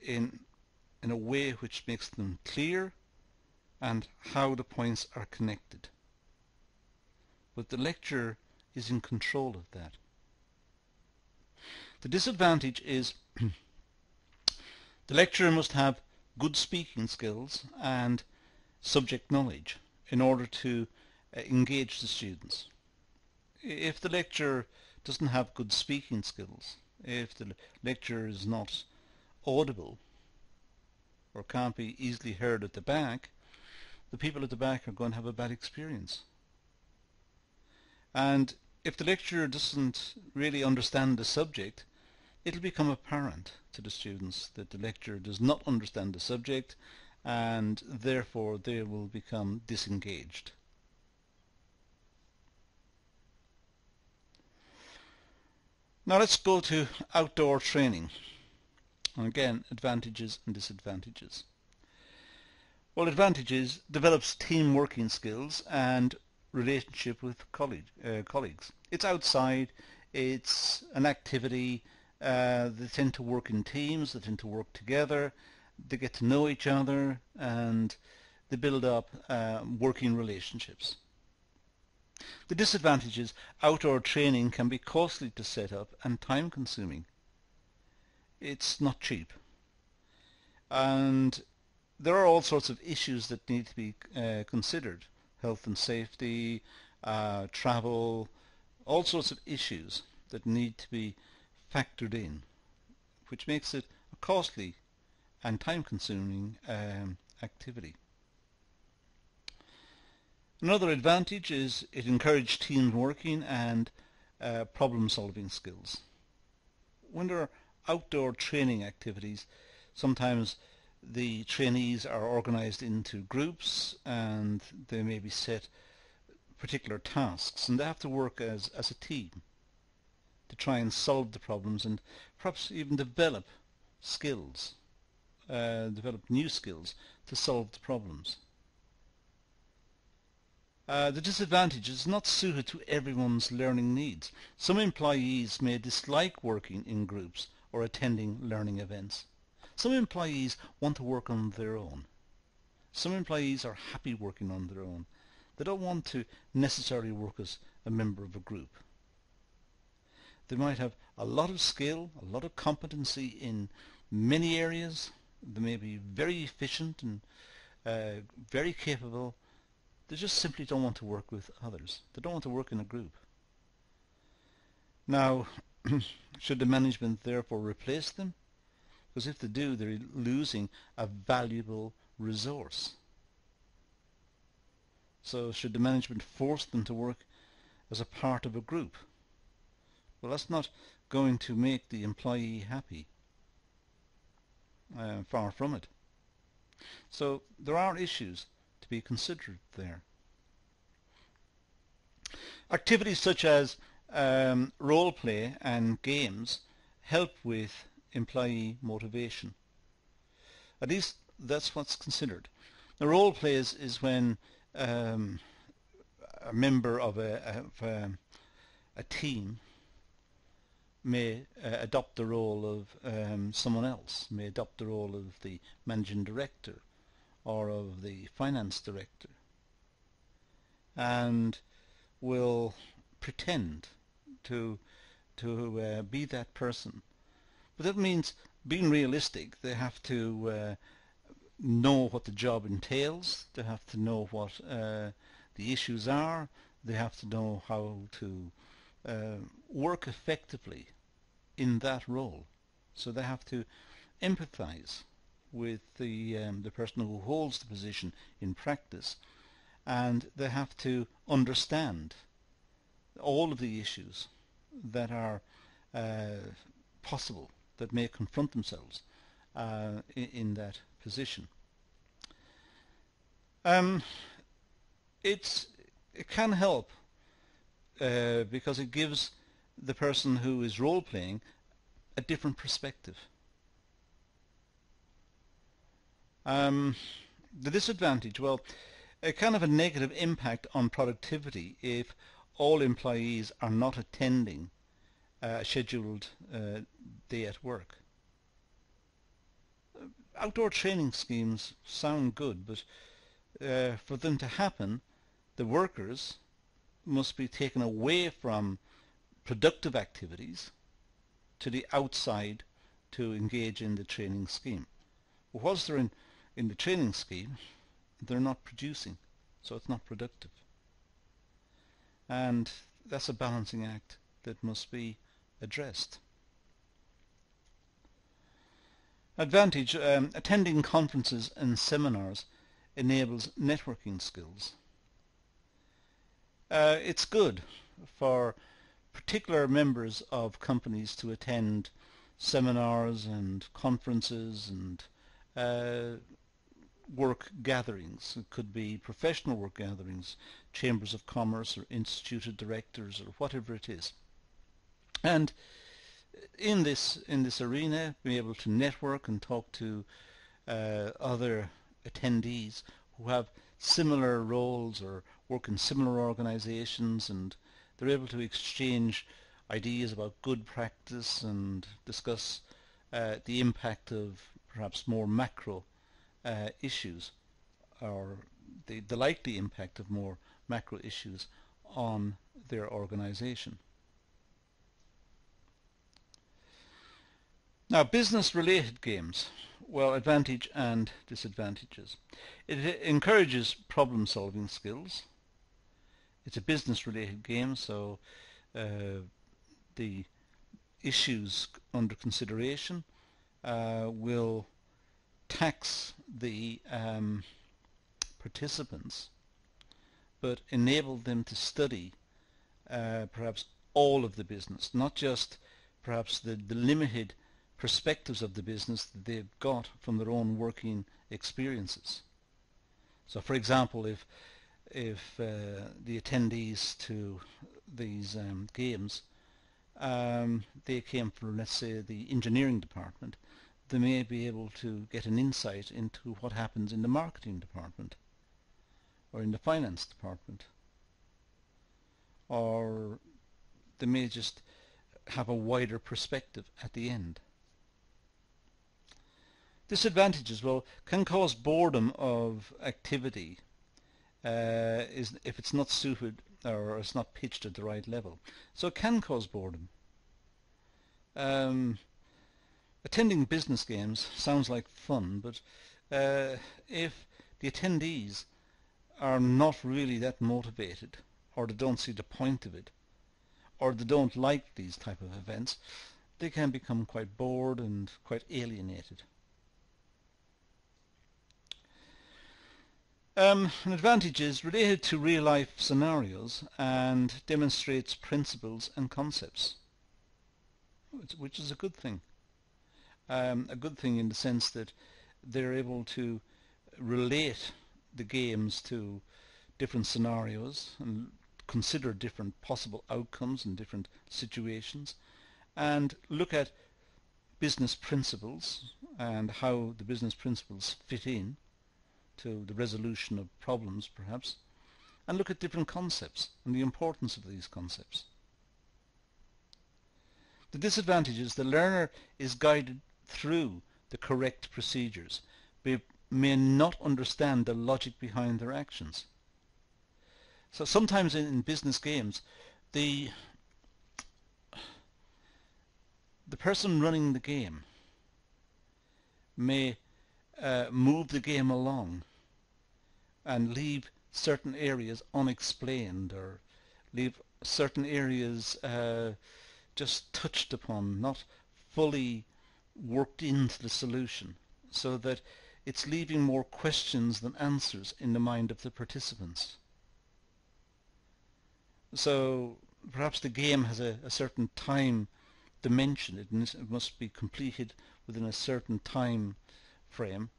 in a way which makes them clear and how the points are connected. But the lecturer is in control of that. The disadvantage is the lecturer must have good speaking skills and subject knowledge in order to engage the students. If the lecturer doesn't have good speaking skills, if the lecturer is not audible or can't be easily heard at the back, the people at the back are going to have a bad experience. And if the lecturer doesn't really understand the subject, it'll become apparent to the students that the lecturer does not understand the subject, and therefore they will become disengaged. Now let's go to outdoor training. And again, advantages and disadvantages. Well, advantages: develops team working skills and relationship with colleagues. It's outside, it's an activity, they tend to work in teams, they tend to work together, they get to know each other, and they build up working relationships. The disadvantages: outdoor training can be costly to set up and time consuming. It's not cheap. And there are all sorts of issues that need to be considered. Health and safety, travel, all sorts of issues that need to be factored in, which makes it a costly and time-consuming activity. Another advantage is it encourages team working and problem-solving skills. When there are outdoor training activities, sometimes the trainees are organized into groups and they may be set particular tasks, and they have to work as a team to try and solve the problems and perhaps even develop skills, develop new skills to solve the problems. The disadvantage is not suited to everyone's learning needs. Some employees may dislike working in groups or attending learning events. Some employees want to work on their own. Some employees are happy working on their own. They don't want to necessarily work as a member of a group. They might have a lot of skill, a lot of competency in many areas. They may be very efficient and very capable. They just simply don't want to work with others. They don't want to work in a group. Now, should the management therefore replace them? Because if they do, they're losing a valuable resource. So should the management force them to work as a part of a group? Well, that's not going to make the employee happy. Far from it. So there are issues to be considered there. Activities such as role play and games help with employee motivation. At least that's what's considered. The role play is when a member of a team may adopt the role of someone else, may adopt the role of the managing director or of the finance director, and will pretend to be that person. But that means being realistic. They have to know what the job entails. They have to know what the issues are. They have to know how to work effectively in that role. So they have to empathize with the person who holds the position in practice, and they have to understand all of the issues that are possible, that may confront themselves in that position. It can help because it gives the person who is role-playing a different perspective. The disadvantage, well, a kind of a negative impact on productivity if all employees are not attending a scheduled day at work. Outdoor training schemes sound good, but for them to happen, the workers must be taken away from productive activities to the outside to engage in the training scheme. Whilst they're in the training scheme, they're not producing, so it's not productive. And that's a balancing act that must be addressed. Advantage, attending conferences and seminars enables networking skills. It's good for particular members of companies to attend seminars and conferences and work gatherings. It could be professional work gatherings, chambers of commerce or institute of directors or whatever it is. And in this arena, be able to network and talk to other attendees who have similar roles or work in similar organizations, and they're able to exchange ideas about good practice and discuss the impact of perhaps more macro issues, or the likely impact of more macro issues on their organization. Now, business-related games. Well, advantage and disadvantages. It encourages problem-solving skills. It's a business-related game, so the issues under consideration will tax the participants, but enable them to study perhaps all of the business, not just perhaps the limited perspectives of the business that they've got from their own working experiences. So, for example, if the attendees to these games they came from, let's say, the engineering department, they may be able to get an insight into what happens in the marketing department or in the finance department, or they may just have a wider perspective at the end. Disadvantages, well, can cause boredom of activity if it's not suited or it's not pitched at the right level. So it can cause boredom. Attending business games sounds like fun, but if the attendees are not really that motivated, or they don't see the point of it, or they don't like these type of events, they can become quite bored and quite alienated. An advantage is related to real-life scenarios and demonstrates principles and concepts, which is a good thing. A good thing in the sense that they're able to relate the games to different scenarios and consider different possible outcomes in different situations, and look at business principles and how the business principles fit in to the resolution of problems perhaps, and look at different concepts and the importance of these concepts. The disadvantage is the learner is guided through the correct procedures, but may not understand the logic behind their actions. So sometimes in business games, the person running the game may move the game along and leave certain areas unexplained, or leave certain areas just touched upon, not fully worked into the solution, so that it's leaving more questions than answers in the mind of the participants. So perhaps the game has a certain time dimension. It must be completed within a certain time frame.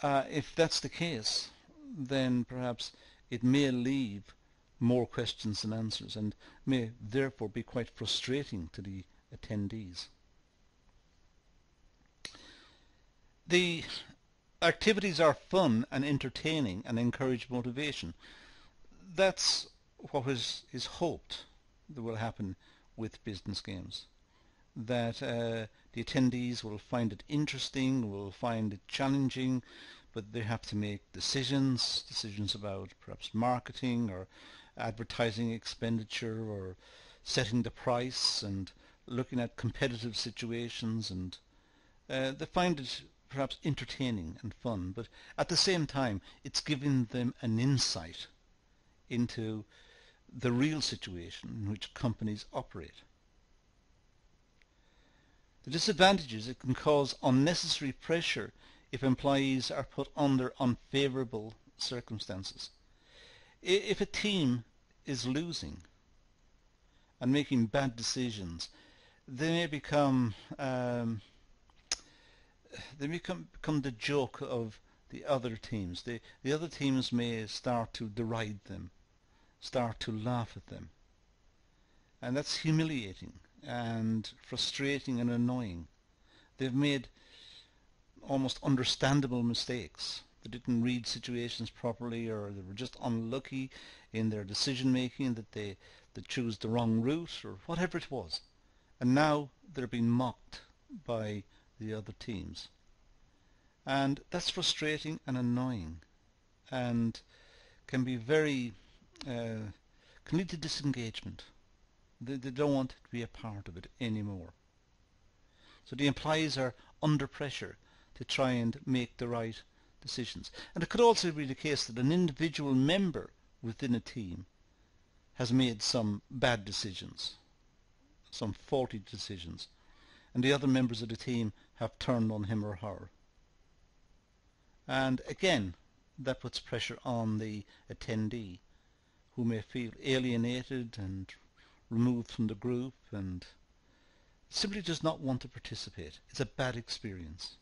If that's the case, then perhaps it may leave more questions than answers, and may therefore be quite frustrating to the attendees. The activities are fun and entertaining and encourage motivation. That's what is hoped that will happen with business games. That the attendees will find it interesting, will find it challenging, but they have to make decisions about perhaps marketing or advertising expenditure or setting the price and looking at competitive situations, and they find it perhaps entertaining and fun, but at the same time it's giving them an insight into the real situation in which companies operate. The disadvantage is it can cause unnecessary pressure if employees are put under unfavorable circumstances. If a team is losing and making bad decisions, they may become the joke of the other teams. The other teams may start to deride them, start to laugh at them, and that's humiliating and frustrating and annoying. They've made almost understandable mistakes. They didn't read situations properly, or they were just unlucky in their decision making, that they chose the wrong route or whatever it was, and now they're being mocked by the other teams, and that's frustrating and annoying, and can be very can lead to disengagement. They don't want to be a part of it anymore. So the employees are under pressure to try and make the right decisions. And it could also be the case that an individual member within a team has made some bad decisions, some faulty decisions, and the other members of the team have turned on him or her. And again, that puts pressure on the attendee, who may feel alienated and removed from the group and simply does not want to participate. It's a bad experience.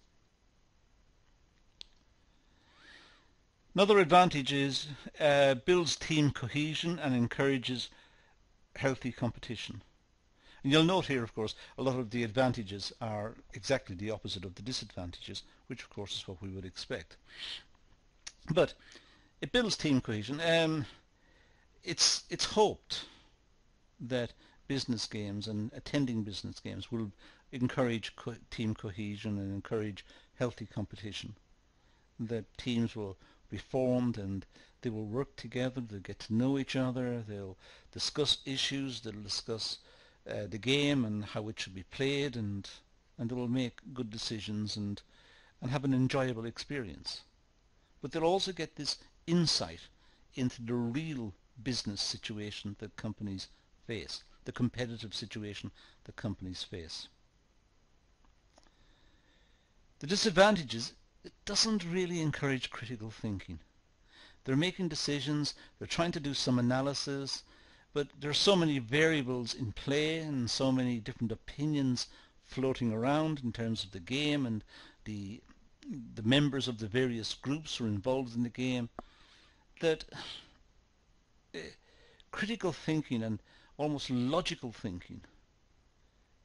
Another advantage is builds team cohesion and encourages healthy competition. And you'll note here, of course, a lot of the advantages are exactly the opposite of the disadvantages, which of course is what we would expect. But it builds team cohesion. It's hoped that business games and attending business games will encourage team cohesion and encourage healthy competition. That teams will be formed and they will work together, they'll get to know each other, they'll discuss issues, they'll discuss the game and how it should be played, and they will make good decisions and have an enjoyable experience. But they'll also get this insight into the real business situation that companies face, the competitive situation that companies face. The disadvantage is it doesn't really encourage critical thinking. They're making decisions, they're trying to do some analysis, but there are so many variables in play and so many different opinions floating around in terms of the game and the members of the various groups who are involved in the game, that critical thinking and almost logical thinking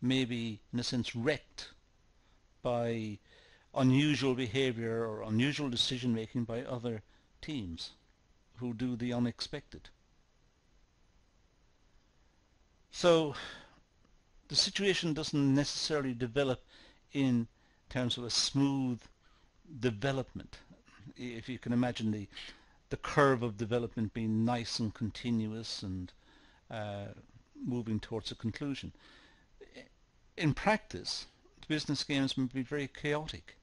may be, in a sense, wrecked by unusual behavior or unusual decision making by other teams who do the unexpected. So the situation doesn't necessarily develop in terms of a smooth development. If you can imagine the curve of development being nice and continuous and moving towards a conclusion. In practice, business games may be very chaotic,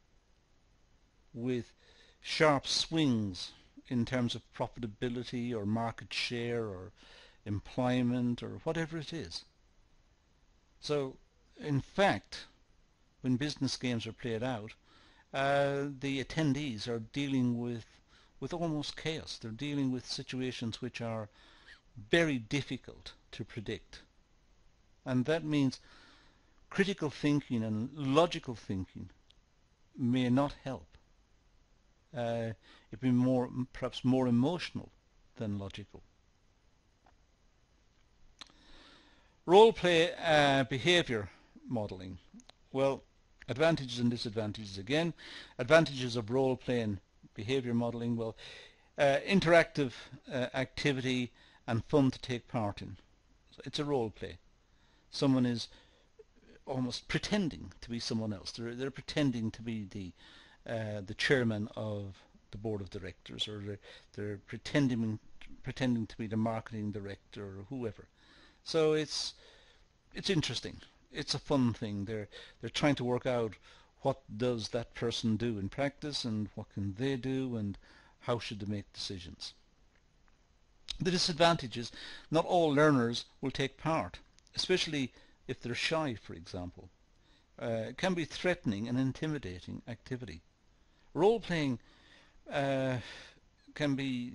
with sharp swings in terms of profitability or market share or employment or whatever it is. So, in fact, when business games are played out, the attendees are dealing with almost chaos. They're dealing with situations which are very difficult to predict. And that means critical thinking and logical thinking may not help. It may be perhaps more emotional than logical. Role play behavior modeling. Well, advantages and disadvantages again. Advantages of role play and behavior modeling. Well, interactive activity and fun to take part in. So it's a role play. Someone is almost pretending to be someone else. They're pretending to be the chairman of the board of directors, or they're pretending to be the marketing director or whoever. So it's interesting. It's a fun thing. They're trying to work out what does that person do in practice and what can they do and how should they make decisions. The disadvantage is not all learners will take part, especially if they're shy, for example. It can be threatening and intimidating activity. Role-playing can be,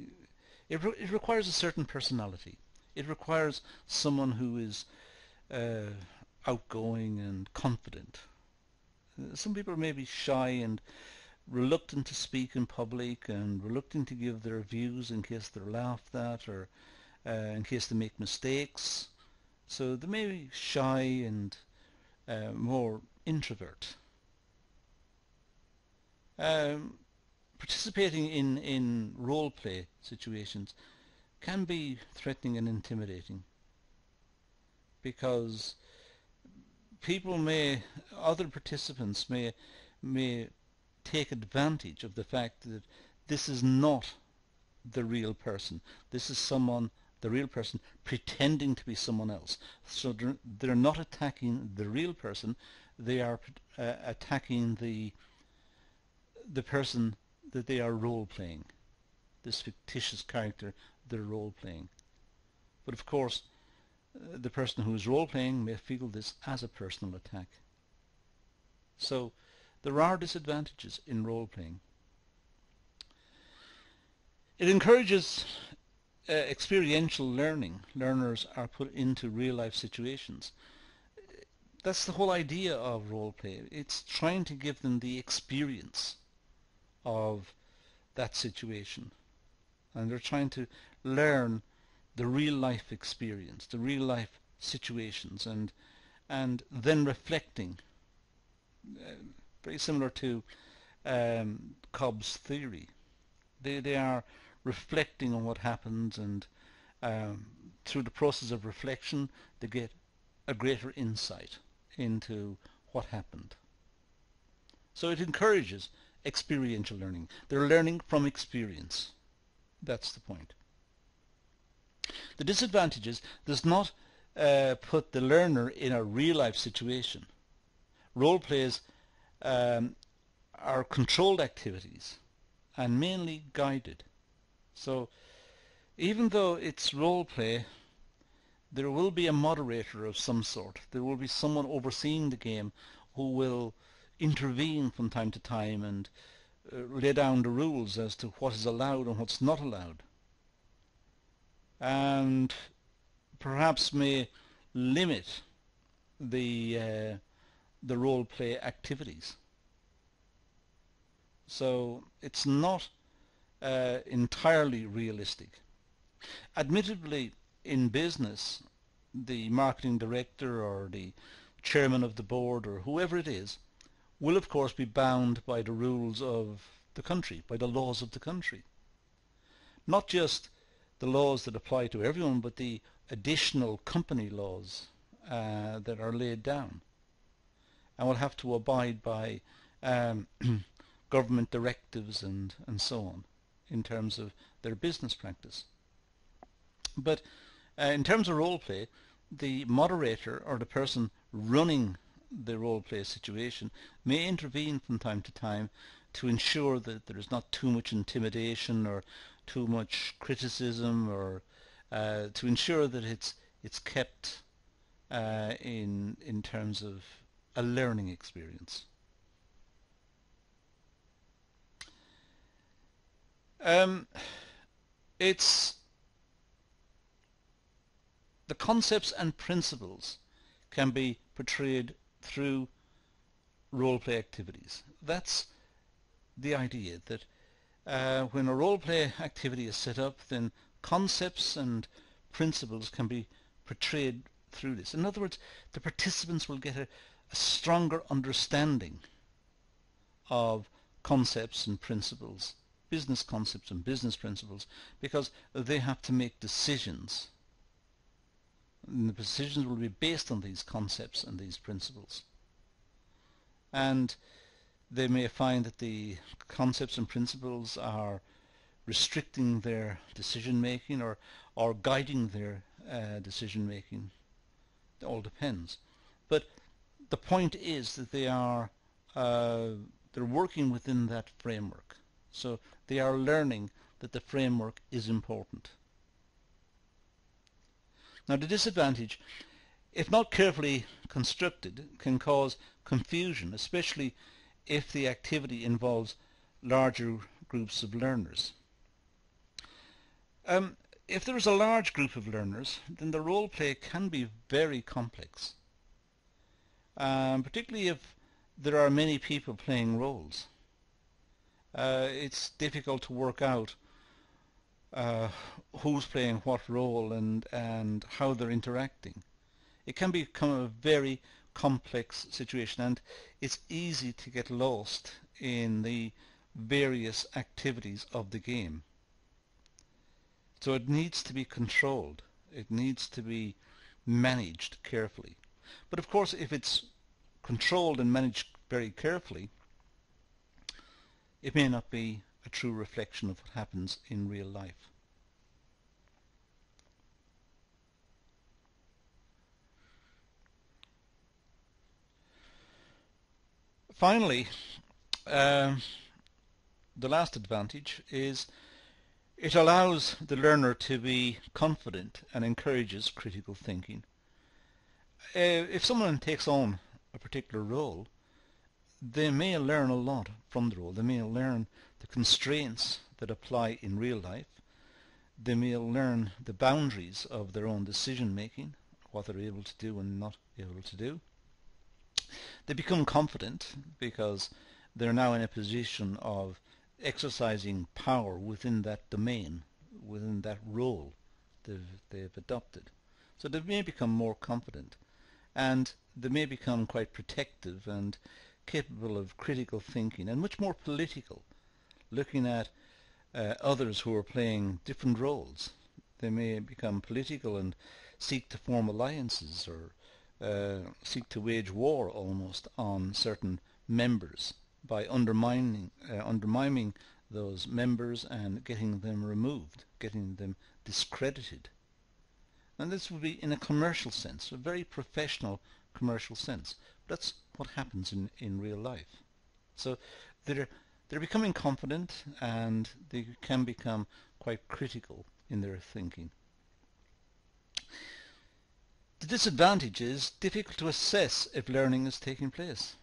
it requires a certain personality. It requires someone who is outgoing and confident. Some people may be shy and reluctant to speak in public and reluctant to give their views in case they're laughed at or in case they make mistakes. So they may be shy and more introvert. Participating in role play situations can be threatening and intimidating because other participants may take advantage of the fact that this is not the real person. This is the real person pretending to be someone else. So they're not attacking the real person, they are attacking the person that they are role-playing, this fictitious character they're role-playing. But of course, the person who is role-playing may feel this as a personal attack. So there are disadvantages in role-playing. It encourages experiential learning. Learners are put into real-life situations. That's the whole idea of role-play. It's trying to give them the experience of that situation. And they're trying to learn the real-life experience, the real-life situations, and then reflecting. Very similar to Cobb's theory. They are reflecting on what happens, and through the process of reflection they get a greater insight into what happened. So it encourages experiential learning. They're learning from experience. That's the point. The disadvantages does not put the learner in a real-life situation. Role plays are controlled activities and mainly guided. So even though it's role play, there will be a moderator of some sort. There will be someone overseeing the game who will intervene from time to time and lay down the rules as to what is allowed and what's not allowed, and perhaps may limit the role play activities. So it's not entirely realistic. Admittedly, in business, the marketing director or the chairman of the board or whoever it is will of course be bound by the rules of the country, by the laws of the country. Not just the laws that apply to everyone, but the additional company laws that are laid down, and will have to abide by government directives and so on in terms of their business practice. But in terms of role play, the moderator or the person running the role play situation may intervene from time to time to ensure that there is not too much intimidation or too much criticism, or to ensure that it's kept in terms of a learning experience. It's the concepts and principles can be portrayed through role play activities. That's the idea, that when a role play activity is set up, then concepts and principles can be portrayed through this. In other words, the participants will get a stronger understanding of concepts and principles, business concepts and business principles, because they have to make decisions. And the decisions will be based on these concepts and these principles. And they may find that the concepts and principles are restricting their decision making or guiding their decision making. It all depends. But the point is that they're working within that framework. So they are learning that the framework is important. Now, the disadvantage, if not carefully constructed, can cause confusion, especially if the activity involves larger groups of learners. If there is a large group of learners, then the role play can be very complex, particularly if there are many people playing roles. It's difficult to work out who's playing what role and how they're interacting. It can become a very complex situation, and it's easy to get lost in the various activities of the game. So it needs to be controlled. It needs to be managed carefully. But of course, if it's controlled and managed very carefully, it may not be a true reflection of what happens in real life. Finally, the last advantage is it allows the learner to be confident and encourages critical thinking. If someone takes on a particular role, they may learn a lot from the role. They may learn the constraints that apply in real life. They may learn the boundaries of their own decision making, what they're able to do and not able to do. They become confident because they're now in a position of exercising power within that domain, within that role they've adopted. So they may become more confident, and they may become quite protective and capable of critical thinking and much more political, looking at others who are playing different roles. They may become political and seek to form alliances or seek to wage war almost on certain members by undermining those members and getting them removed, getting them discredited. And this would be in a commercial sense, a very professional commercial sense. That's what happens in real life. So they're becoming confident, and they can become quite critical in their thinking. The disadvantage is difficult to assess if learning is taking place.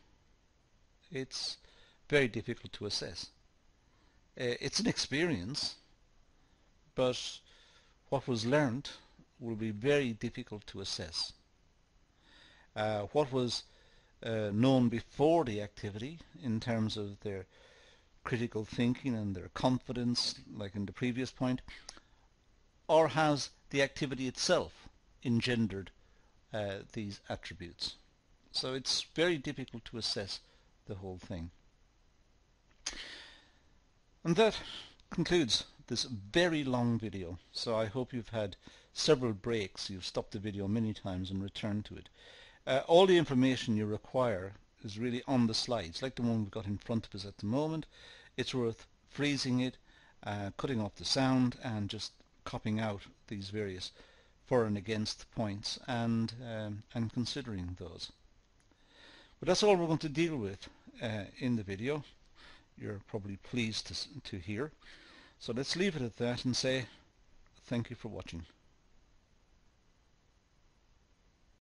It's very difficult to assess. It's an experience, but what was learned will be very difficult to assess. What was known before the activity in terms of their critical thinking and their confidence, like in the previous point, or has the activity itself engendered these attributes? So it's very difficult to assess the whole thing. And that concludes this very long video. So I hope you've had several breaks. You've stopped the video many times and returned to it. All the information you require is really on the slides, like the one we've got in front of us at the moment. It's worth freezing it, cutting off the sound, and just copying out these various for and against points and considering those. But that's all we're going to deal with in the video. You're probably pleased to hear. So let's leave it at that and say thank you for watching.